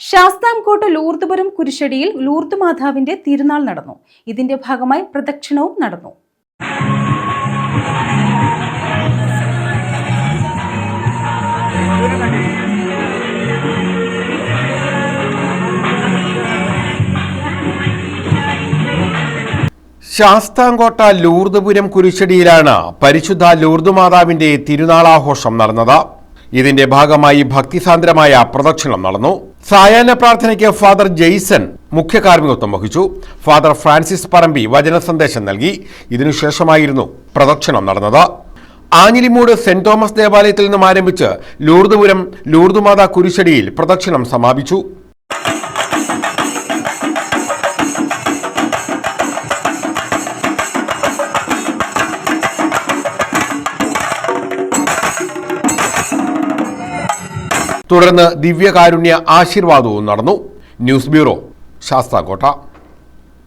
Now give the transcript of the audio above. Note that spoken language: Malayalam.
ശാസ്താംകോട്ട ലൂർദ്പുരം കുരിശടിയിൽ ലൂർദ് മാതാവിന്റെ തിരുനാൾ നടന്നു. ഇതിന്റെ ഭാഗമായി പ്രദക്ഷിണവും നടന്നു. ശാസ്താംകോട്ട ലൂർദ്പുരം കുരിശടിയിലാണ് പരിശുദ്ധ ലൂർദ് മാതാവിന്റെ തിരുനാളാഘോഷം നടന്നത്. ഇതിന്റെ ഭാഗമായി ഭക്തിസാന്ദ്രമായ പ്രദക്ഷിണം നടന്നു. സായാഹ്ന പ്രാർത്ഥനയ്ക്ക് ഫാദർ ജെയ്സൺ മുഖ്യ കാർമ്മികത്വം വഹിച്ചു. ഫാദർ ഫ്രാൻസിസ് പറമ്പി വചന സന്ദേശം നൽകി. ഇതിനുശേഷമായിരുന്നു പ്രദക്ഷിണം നടന്നത്. ആഞ്ഞിലിമൂട് സെന്റ് തോമസ് ദേവാലയത്തിൽ നിന്നും ആരംഭിച്ച് ലൂർദ്പുരം ലൂർദ് മാതാ കുരിശടിയിൽ പ്രദക്ഷിണം സമാപിച്ചു. തുടർന്ന് ദിവ്യകാരുണ്യ ആശീർവാദവും നടന്നു. News bureau, Sasthamkotta.